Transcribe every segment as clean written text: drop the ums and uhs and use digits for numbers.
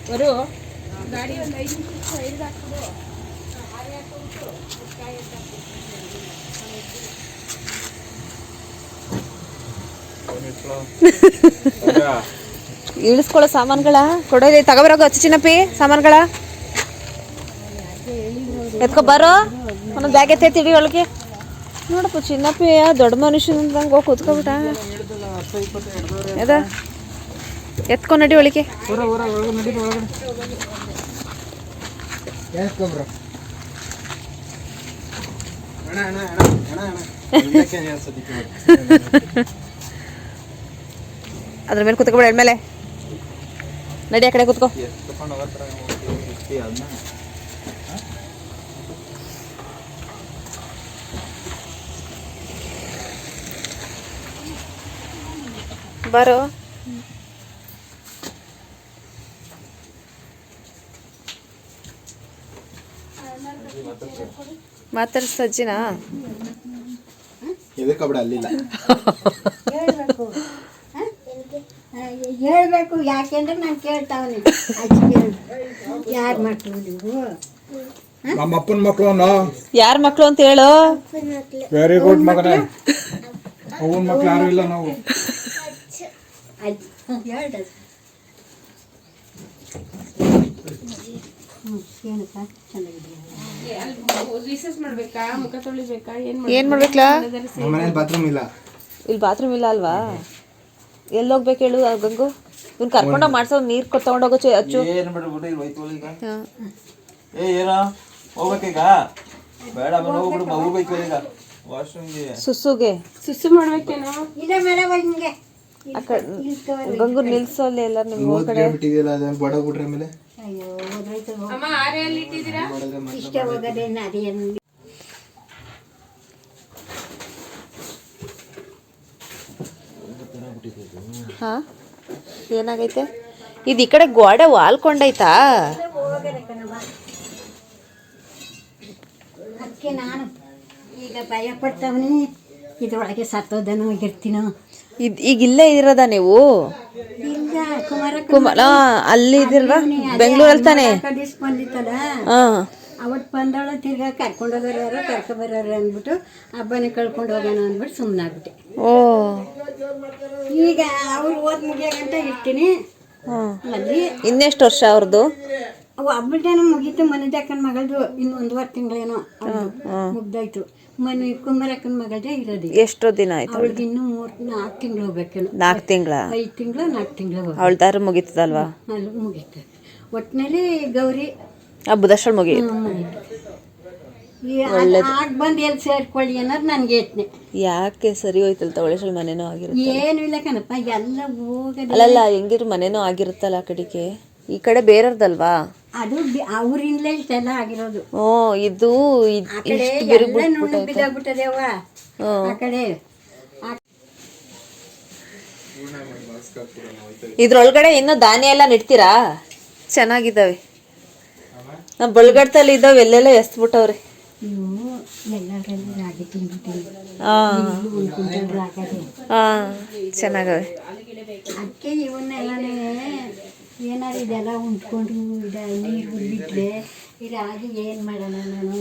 ಬರು ಗಾಡಿ ಒಂದು 5 ನಿಮಿಷ ಸೈಡ್ ಹಾಕ್ಬಿಡು. ಇಳಿಸ್ಕೊಳ್ಳೋ ಸಾಮಾನುಗಳ ಕೊಡೋದು ತಗೋಬರೋಗ ಹಚ್ಚು ಚಿನ್ನಪ್ಪಿ ಸಾಮಾನುಗಳ ಎತ್ಕೊ ಬರೋ ಒಂದೊಂದು ಬ್ಯಾಗ್ ಎತ್ತೈತಿಡಿ ಒಳಗೆ. ನೋಡಪ್ಪ ಚಿನ್ನಪ್ಪಿ ದೊಡ್ಡ ಮನುಷ್ಯನಂಗೆ ಹೋಗಿ ಕೂತ್ಕೊಬಿಟ್ಟ. ಅದ ಎತ್ಕೊ ನಡಿ ಒಳಗೆ. ಅದ್ರ ಮೇಲೆ ಕೂತ್ಕೊಬೇಡ ಎಡ್ಮೇಲೆ ನಡಿ ಆ ಕಡೆ ಕೂತ್ಕೋ. ಬರೋ ಮಾತಾಡಿಸ್ ಅಜ್ಜಿನಾ ಅಲ್ಲಿಲ್ಲ ಹೇಳ್ಬೇಕು. ಯಾಕೆಂದ್ರೆ ನಾನು ಕೇಳ್ತಾವನಿ ಯಾರ ಮಕ್ಕಳು ನೀವು? ನಮ್ಮ ಅಪ್ಪನ ಮಕ್ಕಳು. ಯಾರ ಮಕ್ಕಳು ಅಂತ ಹೇಳು. ವೆರಿ ಗುಡ್ ಮಗನೇ. ಅವನ ಮಕ್ಕಳು ಯಾರು ಇಲ್ಲ ನಾವು. ಏನ್ ಮಾಡ್ಬೇಕಲ್ಲ? ಬಾತ್ರೂಮ್ ಇಲ್ಲ. ಇಲ್ಲಿ ಬಾತ್ರೂಮ್ ಇಲ್ಲ ಅಲ್ವಾ? ಎಲ್ಲಿ ಹೋಗ್ಬೇಕು ಹೇಳು ಗಂಗು? ಇವ್ನು ಕರ್ಕೊಂಡೋಗಿ ಮಾಡ್ಸೋ ನೀರು ತಗೊಂಡೋಗೋ ಅಚ್ಚು. ಸುಸುಗೆ ಸುಸು ಮಾಡ್ಬೇಕೇನೋ. ಗಂಗು ನಿಲ್ಸೋಲ್ಲ ಎಲ್ಲ ನಿಮ್ಮ ಕಡೆ. ಹಾ ಏನಾಗೈತೆ? ಇದು ಈ ಕಡೆ ಗೋಡೆ ವಾಲ್ಕೊಂಡೈತಾ? ಅದಕ್ಕೆ ನಾನು ಈಗ ಭಯ ಪಡ್ತಾವನಿ ಇದ್ರೊಳಗೆ ಸತ್ತೋದನೋ ಇರ್ತೀನೋ. ಈಗ ಇಲ್ಲೇ ಇರೋದ ನೀವು? ಕುಮಾರ ಅಲ್ಲಿ ಇದಿಲ್ವಾ ಬೆಂಗಳೂರಲ್ಲಿ ತಾನೆ? ಬಂದಿತ್ತಲ್ಲ ಅವತ್ತು ಬಂದವಳು ತಿರ್ಗಾ ಕರ್ಕೊಂಡೋಗೋರು ಯಾರು ಕರ್ಕೊಬರೋರು ಅಂದ್ಬಿಟ್ಟು ಹಬ್ಬನೇ ಕಳ್ಕೊಂಡು ಹೋಗೋಣ ಅಂದ್ಬಿಟ್ಟು ಸುಮ್ಮನಾಗ್ಬಿಟ್ಟೆ. ಓ ಈಗ ಅವ್ರು ಓದ್ ಮುಗಿಯಾಗಂತ ಇರ್ತೀನಿ. ಅಲ್ಲಿ ಇನ್ನೆಷ್ಟು ವರ್ಷ ಅವ್ರದ್ದು? ಅವು ಹಬ್ಬದೇನೋ ಮುಗೀತು. ಮನದಕ್ಕನ ಮಗಳದು ಇನ್ನು 1.5 ತಿಂಗಳೇನೋ ಮುಗ್ದಾಯ್ತು. ಮನೆ ಕುಮಾರಕ್ಕನ ಮಗಳದೇ ಇರೋದು. ಎಷ್ಟೋ ದಿನ ಆಯ್ತು? ಅವಳಿಗೆ ಇನ್ನೂ 4 ತಿಂಗಳು ಹೋಗ್ಬೇಕೇನೋ. 4 ತಿಂಗಳ? 5 ತಿಂಗಳು 4 ತಿಂಗಳು ಅವಳ್ದಾರು ಮುಗೀತದಲ್ವಾ? ಅಲ್ಲಿ ಮುಗೀತು. ಒಟ್ಟಿನಲ್ಲಿ ಗೌರಿ ಹಬ್ಬದಷ್ಟು ಮುಗೀತು. ಆಗ ಬಂದು ಎಲ್ಲಿ ಸೇರ್ಕೊಳ್ಳಿ ಅನ್ನೋದು ನನಗೆ ಯೋಚನೆ. ಯಾಕೆ ಸರಿ ಹೋಯ್ತಲ್ಲ ತಗೊಳ್ಳಿ ಮನೇನೋ ಆಗಿರುತ್ತೆ. ಏನು ಇಲ್ಲ ಕಣಪ್ಪ ಎಲ್ಲ ಹೋಗೋದು. ಅಲ್ಲಲ್ಲ ಹೆಂಗಿರು ಮನೇನೋ ಆಗಿರುತ್ತಲ್ಲ ಆ ಕಡೆಗೆ. ಈ ಕಡೆ ಬೇರೆಯವ್ರದಲ್ವಾ? ಅದು ಅವ್ರಿಂದಲೇ ಇಷ್ಟೆಲ್ಲ ಆಗಿರೋದು. ಓ ಇದು ಬಿದ್ದಾಗ್ಬಿಟ್ಟದೇವ ಆ ಕಡೆ. ಇದ್ರೊಳಗಡೆ ಇನ್ನೂ ಧಾನ್ಯ ಎಲ್ಲ ನೆಡ್ತೀರಾ? ಚೆನ್ನಾಗಿದ್ದಾವೆ. ನಮ್ಮ ಬಳ್ಗಡ್ತಲ್ಲಿ ಇದ್ದಾವೆ ಎಲ್ಲೆಲ್ಲ ಎಸ್ಬಿಟ್ಟವ್ರೆ. ಚೆನ್ನಾಗವೆ. ಅದಕ್ಕೆ ಇವನ್ನೆಲ್ಲನೇ ಏನಾರು ಇದೆಲ್ಲ ಉಂಟ್ಕೊಂಡು ನೀರು ಬಿಟ್ಟರೆ ಇರಾಗಿ ಏನು ಮಾಡೋಣ ನಾನು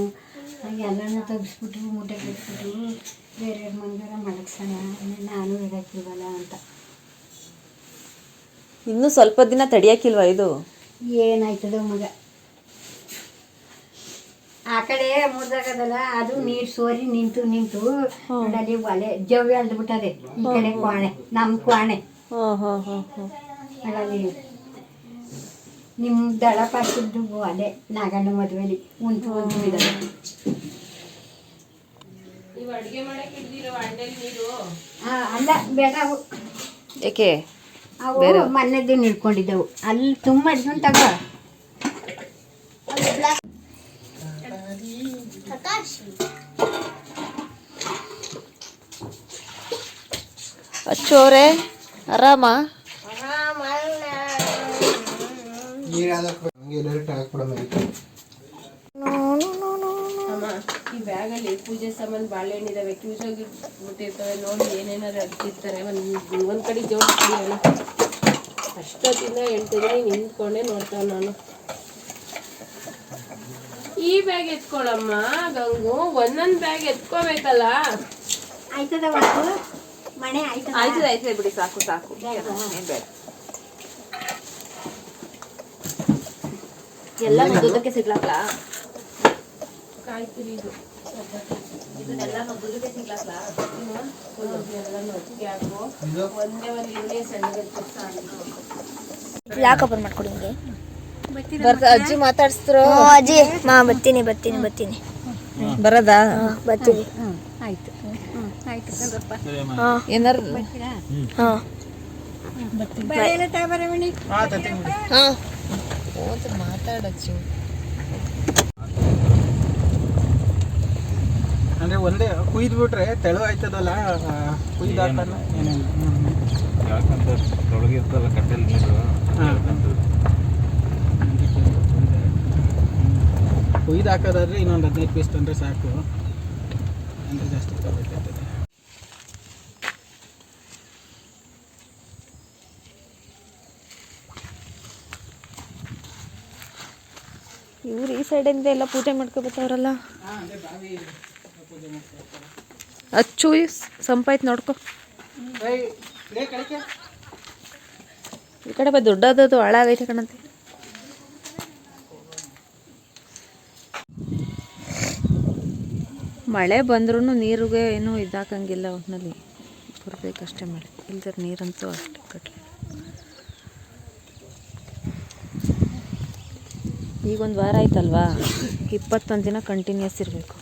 ಎಲ್ಲನೂ ತೆಗೆಸ್ಬಿಟ್ಟು ಮೂಟೆ ಕಟ್ಬಿಟ್ಟು ಬೇರೆಯವ್ರ ಮನೆಗಾರ ಮಡಗ್ಸೋಣ ನಾನು ಇರೋಕ್ಕಿಲ್ವಲ್ಲ ಅಂತ. ಇನ್ನೂ ಸ್ವಲ್ಪ ದಿನ ತಡಿಯೋಕ್ಕಿಲ್ವಾ ಇದು? ಏನಾಯ್ತದ ಮಗ ಆ ಕಡೆ ಮುರ್ದಾಗದಲ್ಲ ಅದು ನೀರು ಸೋರಿ ನಿಂತು ನೋಡಲ್ಲಿ ಒಲೆ ಜವ್ವಿ ಅಲ್ದ್ಬಿಟ್ಟದೆ. ಈ ಕಡೆ ಕ್ವಾಣೆ ನಮ್ಮ ಕ್ವಾಣೆ ಅಲ್ಲಿ ನಿಮ್ಮ ದಳ ಪಾಕಿದ್ದು ಒಲೆ ನಾಗಣ್ಣ ಮದುವೆಲಿ ಉಂಟು ಬಿಡೋದು. ಅಲ್ಲ ಬೇಡ ಅವು. ಏಕೆ? ಅವು ಮೊನ್ನೆದ್ದು ನಿಡ್ಕೊಂಡಿದ್ದವು ಅಲ್ಲಿ ತುಂಬ ಅಡ್ಕೊಂಡು ತಗೋ. ಅಚ್ಚೋರೆ ಆರಾಮ? ಈ ಬ್ಯಾಗಲ್ಲಿ ಪೂಜೆ ಸಾಮಾನು ಬಾಳೆಹಣ್ಣು ಇದಾವೆ, ಕ್ಯೂಸ್ ಹೋಗಿ ಬಿಟ್ಟಿರ್ತವೆ ನೋಡಿ ಏನೇನಾದ್ರು ಅಡ್ತಿರ್ತಾರೆ. ಒಂದ್ ಕಡೆ ಜೋಡಿಸ್ತೀವಿ. ಅಷ್ಟೊತ್ತಿಂದ ಹೇಳ್ತಿದ್ದೀನಿ ನಿಂತ್ಕೊಂಡೆ ನೋಡ್ತಾವ ನಾನು. ಈ ಬ್ಯಾಗ್ ಎತ್ಕೊಳಮ್ಮ ಗಂಗು, ಒಂದೊಂದ್ ಬ್ಯಾಗ್ ಎತ್ಕೋಬೇಕಲ್ಲ. ಆಯ್ತದ ಒಂದು ಮನೆ ಆಯ್ತದ. ಆಯ್ತದೆ ಬಿಡಿ, ಸಾಕು ಏನ್ ಬೇಡ. ಎಲ್ಲ ಮದ್ದಕ್ಕೆ ಸಿಗ್ಲಾಕ್ಲಾ? ಕಾಯ್ತಿರಿ ಇದು ಇದನ್ನೆಲ್ಲ ಮದ್ದಕ್ಕೆ ಸಿಗ್ಲಾಕ್ಲಾ? ಎಲ್ಲಾನು ಒಟ್ಟಿಗೆ ಹಾಕು. ಒಂದೇ ಒಂದು ಇಲ್ಲೇ ಸಣ್ಣಗೆ ಯಾಕೆ ಓಪನ್ ಮಾಡ್ಕೊಡಿ ನಿಮಗೆ? ಅಜ್ಜಿ ಮಾತಾಡ್ಸ್ತ್ರು. ಅಜ್ಜಿ ಬರ್ತೀನಿ ಬರದಾ? ಬರ್ತೀನಿ. ಆಯ್ತು ಆಯ್ತು ಕಂದ್ರಪ್ಪ. ಏನಾರ ಹಾಂ ಬಳೆ ಎಲ್ಲ ತಗೊಬರವಣಿ. ಹಾಂ ಮಾತಾಡಚ್ಚು. ಅಂದ್ರೆ ಒಂದೇ ಕುಯ್ದು ಬಿಟ್ರೆ ತೆಳು ಆಯ್ತದಲ್ಲ, ಕುಯ್ದು ಹಾಕೋಣ ಏನಿಲ್ಲ. ಯಾಕಂದ್ರೆ ಒಳಗೆ ಇರ್ತಲ್ಲ ಕಟ್ಟೆಲ್ ನೀರು. ಕುಯ್ದು ಹಾಕೋದಾದ್ರೆ ಇನ್ನೊಂದು 15 ಪೀಸ್ ತಂದರೆ ಸಾಕು, ಅಂದರೆ ಜಾಸ್ತಿ ತಗೋಬೇಕಾಗ್ತದೆ. ಇವ್ರು ಈ ಸೈಡಿಂದ ಎಲ್ಲ ಪೂಜೆ ಮಾಡ್ಕೊಬತ್ತವ್ರಲ್ಲ. ಅಚ್ಚು ಸಂಪಾಯ್ತು ನೋಡ್ಕೊ. ಈ ಕಡೆ ಬಾ, ದೊಡ್ಡದದು ಹಾಳಾಗೈತೆ ಕಣಂತೆ. ಮಳೆ ಬಂದ್ರೂ ನೀರಿಗೆ ಏನೂ ಇದಾಕಂಗಿಲ್ಲ, ಒಟ್ಟಿನಲ್ಲಿ ಬರಬೇಕಷ್ಟೇ ಮಳೆ, ಇಲ್ದಿರ ನೀರಂತೂ ಅಷ್ಟೇ ಕಟ್ಲೆ. ಈಗೊಂದು ವಾರ ಆಯ್ತಲ್ವಾ, 21 ದಿನ ಕಂಟಿನ್ಯೂಸ್ ಇರಬೇಕು.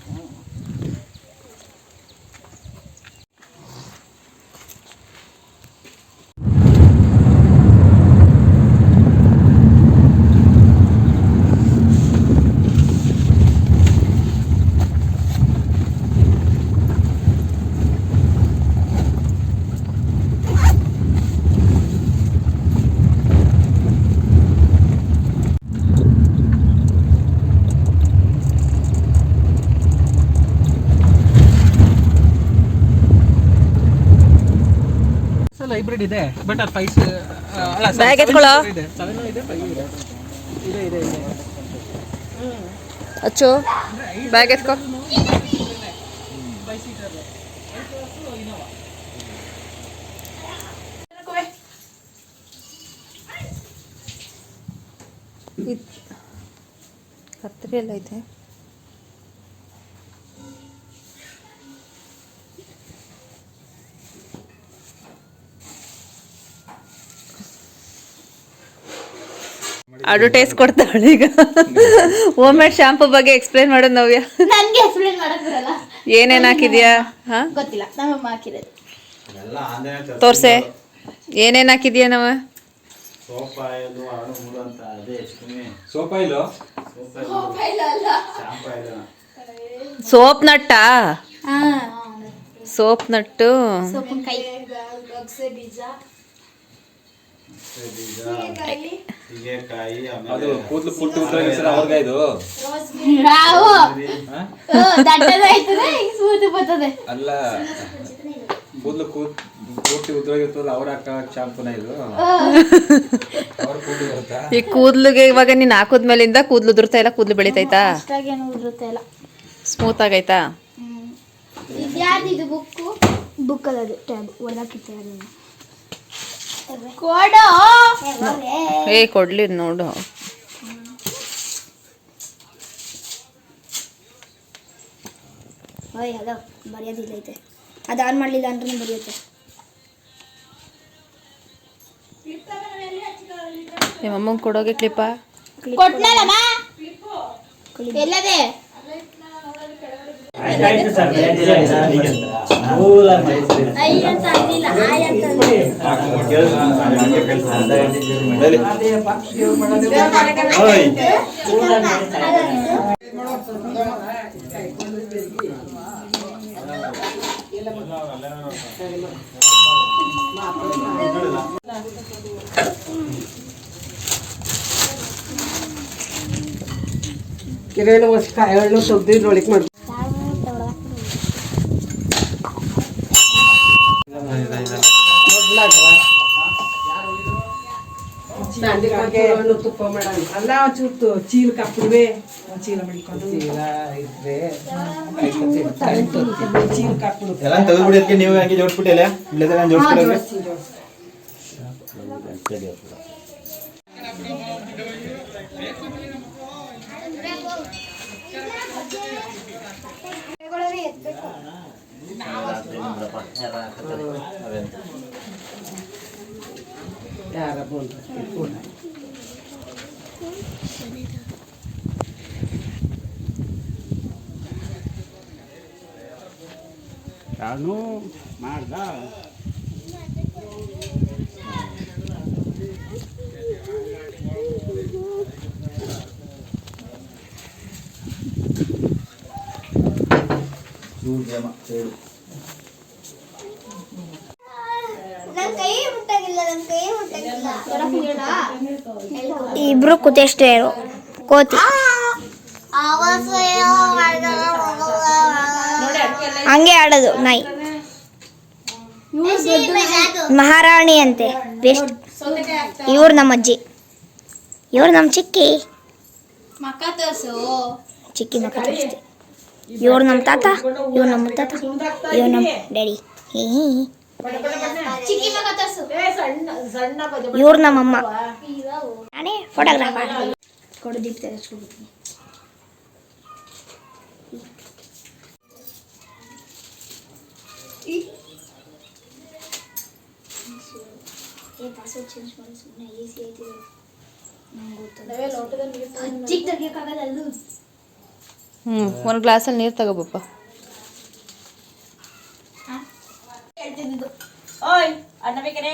ಹೈಬ್ರಿಡ್ ಇದೆ, ಬಟ್ ಅದು 5 ಬ್ಯಾಗ್ ಎತ್ಕೊಳ್ಳೋ. ಇದೆ, 7 ಇದೆ, 5 ಇದೆ. ಅಚ್ಚು ಬ್ಯಾಗ್ ಎತ್ಕೊ. ಕತ್ತರಿ ಎಲ್ಲ ಐತೆ. ಅಡ್ವರ್ಟೈಸ್ ಕೊಡ್ತಾಳೆ ಈಗ. ಹೋಮ್ ಮೇಡ್ ಶಾಂಪೂ ಬಗ್ಗೆ ಎಕ್ಸ್ಪ್ಲೈನ್ ಮಾಡೋದು ನವ್ಯ. ನನಗೆ ಎಕ್ಸ್ಪ್ಲೇನ್ ಮಾಡಕ್ ಬರಲ್ಲ. ಏನೇನು ಹಾಕಿದ್ಯಾ? ಹಾ ಗೊತ್ತಿಲ್ಲ, ನಮ್ಮಮ್ಮ ಹಾಕಿರೋದು. ತೋರ್ಸೆ, ಏನೇನು ಹಾಕಿದ್ಯಾ ನಾವ? ಸೋಪ್ ಆಯಿಲು, ಆಳು ಮೂಳು ಅಂತ ಅದೇ ಎಷ್ಟು soap oil, shampoo oil. Soap nut, soap nut, ಸೊಪ್ಪಿನಕಾಯಿ, ಹೀಗೆಕಾಯಿ, ಅದು ಕೂದಲು ಪುಟ್ಟು ಉದ್ರಾಗಿಸ್ರ ಅವ್ರಿಗೆ ಇದು ಅಲ್ಲ, ಕೂದಲು ಪೂರ್ತಿ ಉದ್ರಾಗಿರ್ತಲ್ಲ ಅವ್ರ ಹಾಕ ಶಾಂಪೂನ ಇದು. ಅವ್ರ ಕೂದಲು ಬರುತ್ತಾ? ಈ ಕೂದ್ಲಿಗೆ ಇವಾಗ ನೀನ್ ಹಾಕುದ್ಮೇಲಿಂದ ಕೂದ್ಲು ಉದುರ್ತಾ ಇಲ್ಲ, ಕೂದ್ಲು ಬೆಳಿತೈತಾ? ಅಷ್ಟಾಗೇನು ಉದುರುತ್ತೆ ಇಲ್ಲ, ಸ್ಮೂತ್ ಆಗೈತಾ? ಇದು ಬುಕ್ ಅದು ಟ್ಯಾಬ್ ಒಳಗಿತ್ತೆ ಅದನ್ನು ಕೊಡು. ಏ ಕೊಡ್ಲಿ ನೋಡು. ಓಯ್ ಹಲೋ, ಬರೆಯೋದಿಲ್ಲ ಐತೆ, ಅದು ಆನ್ ಮಾಡಲಿಲ್ಲ ಅಂದ್ರೂ ಬರೆಯುತ್ತೆ. ನಿಮ್ಮಮ್ಮಂಗೆ ಕೊಡೋಗೆ ಕ್ಲಿಪ್ಪ ಕೊಟ್ನಲ್ಲಮ್ಮ, ಎಲ್ಲದೆ ಐ ಅಂತ ಅಂದಿಲ್ಲ, ಆಯ್ ಅಂತ ಕಿರೇಳು ಕಾಯಿಗಳನ್ನು ಸುದ್ದಿದ್ರೊಳಗೆ ಮಾಡಿ ತುಪ್ಪ ಮಾಡೋಣ. ಅಲ್ಲ ಒಂಚೂರು ಚೀಲ ಕಪ್ಪುವೆ ಚೀಲ ಮಡಿಕೊಂಡು ಚೀಲ ಇದ್ರೆ ಚೀಲ ಕಪ್ಪು ಎಲ್ಲ ತೆಗೆದ್ಬಿಡಿ. ಅದಕ್ಕೆ ನೀವು ಹಂಗೆ ಜೋಡಿಸ್ಬಿಟ್ಟಿಲ್ಲ ಇಲ್ಲದ್ರೆ ನಾನು ಜೋಡಿಸ್ಬಿಡೋದು. ಯಾರ ಬಂದು ನಾನು ಮಾಡ್ದ ಇಬ್ರು ಕೂತೆಷ್ಟೇರು ಕೋತಿ ಹಂಗೆ ಆಡೋದು ನಾಯಿ. ಮಹಾರಾಣಿ ಅಂತೆ ಬೆಸ್ಟ್. ಇವ್ರು ನಮ್ಮ ಅಜ್ಜಿ, ಇವ್ರು ನಮ್ಮ ಚಿಕ್ಕಿ ಚಿಕ್ಕಿ ಮಕ್ಕ ತೋರಿಸ್ತೆ. ಇವ್ರು ನಮ್ಮ ತಾತ, ಇವ್ರು ನಮ್ಮ ತಾತ, ಇವ್ರು ನಮ್ಮ ಡ್ಯಾಡಿ. ಇವ್ರು ನಮ್ಮಮ್ಮ. ನಾನೇ ಫೋಟೋಗ್ರಾಫರ್. ಕೊಡು ದೀಪ ತರಿಸ್ಕೊಡ್ತೀನಿ. ಪಾಸ್ವರ್ಡ್ ಚೇಂಜ್ ಮಾಡಿ ಸುಮ್ಮನೆ AC ಐತಿ ಚಿಕ್ಕ ತೆಗಿಯೋಕ್ಕಾಗಲ್ಲ ಅಲ್ಲೂ. ಒಂದು ಗ್ಲಾಸಲ್ಲಿ ನೀರು ತಗೋಬಪ್ಪ. ಓಯ್ ಅನ್ನ ಬೇಕನೆ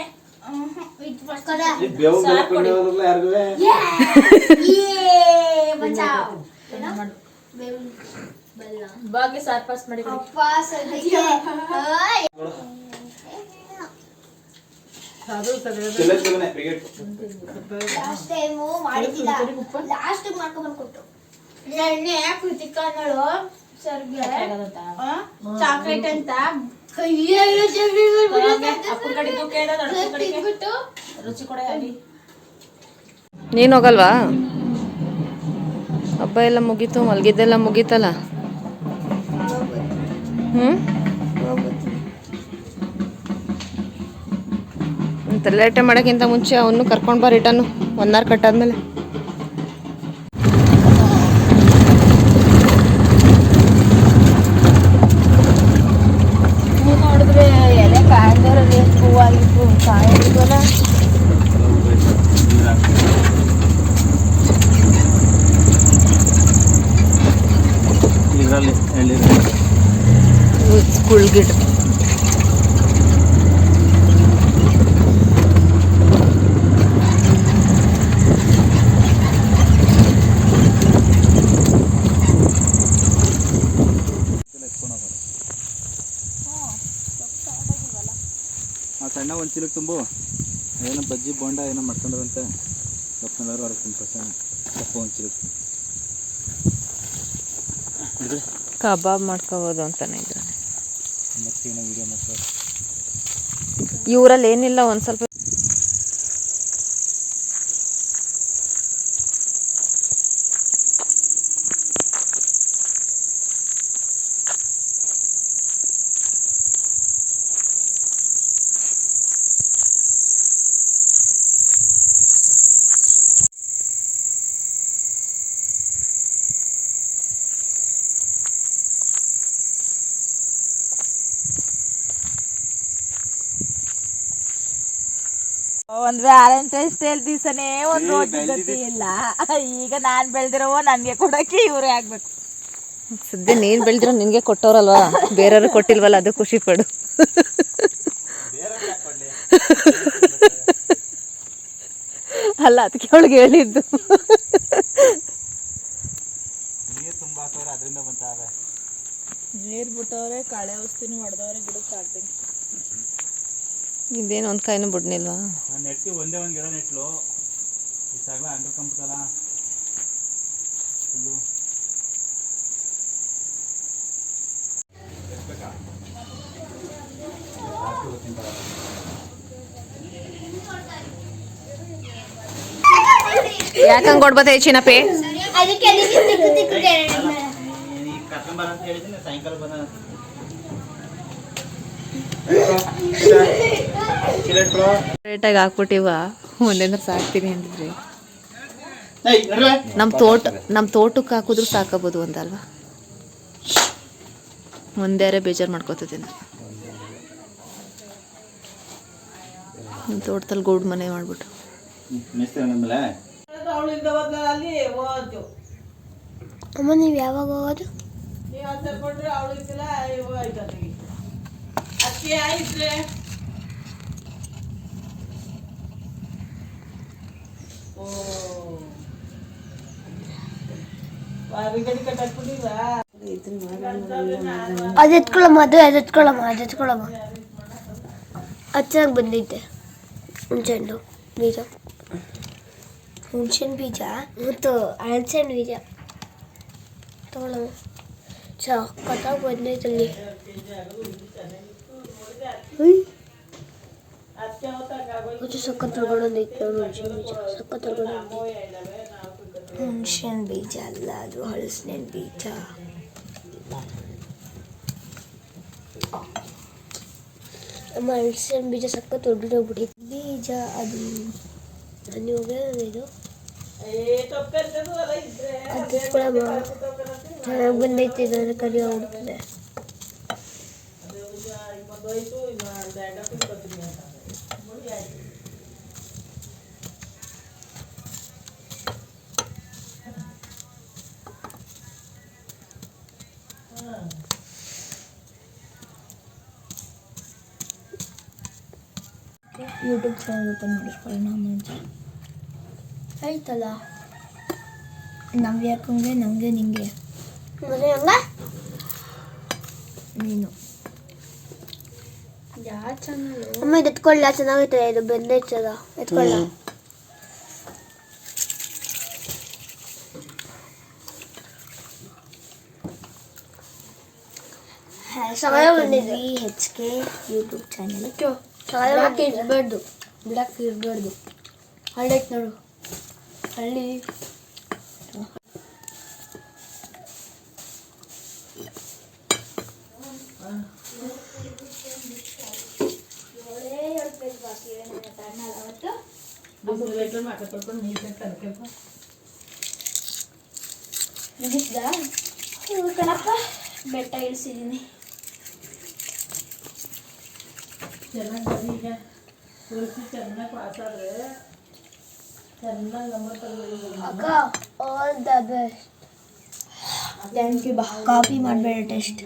ಬಾಗಿ ಸಾರ್ ಪಾಸ್ ಮಾಡಿ ಎಣ್ಣೆ ಕೃತಿಕಗಳು ಸರ್ಗೆ ಚಾಕ್ಲೇಟ್ ಅಂತ ರುಚಿ ಕೂಡ ನೀನು ಹೋಗಲ್ವಾ? ಹಬ್ಬ ಎಲ್ಲ ಮುಗೀತು, ಮಲಗಿದ್ದೆಲ್ಲ ಮುಗೀತಲ್ಲ. ತಲೆಟೆ ಮಾಡೋಕ್ಕಿಂತ ಮುಂಚೆ ಅವನು ಕರ್ಕೊಂಡು ಬಾ ರಿಟರ್ನು 1 hour ಕಟ್ಟಾದ್ಮೇಲೆ. ನೋಡಿದ್ರೆ ಎಲೆ ಕಾಯ್ದರಲ್ಲಿ ಹೂವಾಗಿತ್ತು ಕಾಯಿಲ್ವಲ್ಲ. ಇದರಲ್ಲಿ ಕುಳ್ಗಿಡ ಸಣ್ಣ ಒಂದು ಚೀಲಕ್ಕೆ ತುಂಬು. ಏನೋ ಬಜ್ಜಿ ಬೋಂಡ ಏನೋ ಮಾಡ್ಕೊಂಡ್ರಂತೆ ಲಕ್ಷ್ಮಣವ್ರು ಹೊರಗೆ ತಿಂತಾರೆ. ಸ್ವಲ್ಪ ಒಂದು ಚೀಲಕ್ಕೆ ಕಬಾಬ್ ಮಾಡ್ಕೋಬೋದು ಅಂತಾನೆ ಇದ್ದಾರೆ. ಮತ್ತೇನೋ ವೀಡಿಯೋ ಮಾಡ್ತಾರೆ. ಇವರಲ್ಲಿ ಏನಿಲ್ಲ, ಒಂದು ಸ್ವಲ್ಪ ಒಂದ್ ವ್ಯಾಲೆಂಟೈನ್ಸ್ ಡೇ ದಿವಸನೇ ಒಂದು ರೋಟಿ ಗತಿ ಇಲ್ಲ. ಈಗ ನಾನ್ ಬೆಳ್ದಿರೋ ನನ್ಗೆ ಕೊಡಕ್ಕೆ ಇವ್ರೇ ಆಗ್ಬೇಕು. ಸದ್ಯ ನೀನು ಬೆಳೆದಿರೋ ನಿನಗೆ ಕೊಟ್ಟವ್ರಲ್ವಾ, ಬೇರೆಯವ್ರಿಗೆ ಕೊಟ್ಟಿಲ್ವಲ್ಲ, ಅದು ಖುಷಿ ಪಡು. ಅಲ್ಲ ಅದಕ್ಕೆ ಅವಳಿಗೆ ಹೇಳಿದ್ದು. ನೀರ್ ಬಿಟ್ಟವ್ರೆ, ಕಳೆ ಔಷಧಿನೂ ಹೊಡೆದವ್ರೆ, ಗಿಡಕ್ಕೆ ಹಾಕ್ತೀನಿ. ಇದೇನು ಒಂದು ಕಾಯಿನೂ ಬಿಡ್ನಿಲ್ವಾ? ನಾನು ನೆಟ್ಟಿ ಒಂದೇ ಒಂದು ಗಿಡ ನೆಟ್ಲು ಇಷ್ಟಾಗಲ ಅಂಡರ್ ಕಂಪ್ತಲ್ಲ ಇದು ಯಾಕಂಗ್ ಕೊಡ್ಬತ್ತೆ ಚಿನ್ನಪ್ಪಿ? ಕರ್ಕೊಂಬರ ಅಂತ ಹೇಳಿದ್ದೀನಿ, ಸಾಯಂಕಾಲ ಬರ. ರೇಟಾಗಿ ಹಾಕ್ಬಿಟ್ಟಿವ ಒಂದೇಂದ್ರೆ ಸಾಕ್ತೀನಿ ಅಂತಿದ್ರಿ. ಏಯ್ ನಡ್ವೆ. ನಮ್ಮ ತೋಟಕ್ಕೆ ಹಾಕಿದ್ರು ಸಾಕಬೋದು ಅಂತಲ್ವಾ? ಒಂದೇರೆ ಬೇಜಾರು ಮಾಡ್ಕೋತಿದ್ದೀನಿ. ನಮ್ಮ ತೋಟದಲ್ಲಿ ಗೌಡ್ ಮನೆ ಮಾಡ್ಬಿಟ್ಟು ಮೇಸ್ತ್ರಿ ಅಂದ್ಮೇಲೆ ಅವಳಿಂದ ಅಲ್ಲಿ ಹೋದ್ದು ಅಮ್ಮ ನೀವು ಯಾವಾಗ ಹೋಗೋದು? ನೀವು ಅಂತ ಕೊಟ್ರೆ ಅವಳಿಗೆಲ್ಲ ಹೋಯ್ತು ಅಲ್ಲಿಗೆ ಅಕ್ಕಿ ಆಯ್ತ್ರೆ. ಓ ಗಡಿ ಕಟ್ಟಾಕ್ಬಿಟ್ಟಿವಾ? ಅದು ಎತ್ಕೊಳ್ಳಮ್ಮ, ಅದು ಎತ್ಕೊಳ್ಳಮ್ಮ. ಚೆನ್ನಾಗಿ ಬಂದೈತೆ ಹುಣ್ಸೆಹಣ್ಣು ಬೀಜ, ಹುಣ್ಸೆಹಣ್ಣು ಬೀಜ ಮತ್ತು ಹಲಸಿನ ಬೀಜ ತಗೊಳ್ಳಮ್ಮ. ಸಖತ್ತಾಗಿ ಬಂದೈತಲ್ಲಿ. ಸಖತ್ ತಗೊಂಡೈತೆ ಹುಣ್ಸೆಹಣ್ಣು ಬೀಜ, ಸಖತ್ ತಗೊಂಡು. ಹುಣ್ಸೆಹಣ್ಣು ಬೀಜ ಅಲ್ಲ, ಅದು ಹಲಸಿನ ಬೀಜ. ಅಮ್ಮ ಹಲಸಿನ ಬೀಜ ಸಖತ್ ದೊಡ್ಡದೋಗ್ಬಿಟ್ಟಿದೆ. ಬೀಜ ಅದು ನಾನು ಇದು ಅದು ಚೆನ್ನಾಗಿ ಬಂದೈತೆ. ಇದನ್ನು ಕರಿ ಹೋಗ್ಬಿಡ್ತದೆ. ಯೂಟ್ಯೂಬ್ ಚಾನಲ್ ಓಪನ್ ಮಾಡಿಸ್ಕೊಳ್ಳೋಣ ಮುಂಚೆ ಆಯ್ತಲ್ಲ. ನಮ್ಗೆ ಯಾಕಂಗೆ ನಮಗೆ ನಿಂಗೆ ನೀನು ಯಾವ ಚಾನಲ್ ಅಮ್ಮ? ಇದು ಎತ್ಕೊಳ್ಳ, ಚೆನ್ನಾಗೈತೆ. ಇದು ಬೆಂದೈತದ, ಎತ್ಕೊಳ್ಳ. VHK ಯೂಟ್ಯೂಬ್ ಚಾನಲ್ ಬ್ಲಾಕ್ ಇರಬಾರ್ದು, ಬ್ಲಾಕ್ ಇರಬಾರ್ದು. ಹಳ್ಳೈತೆ ನೋಡು, ಹಳ್ಳಿ. ಕಣಪ್ಪ ಬೆಟ್ಟ ಇಳಿಸಿದ್ದೀನಿ. ಅಕ್ಕ all the best. Thank you. Copy ಮಾಡಬೇಡ ಟೆಸ್ಟ್.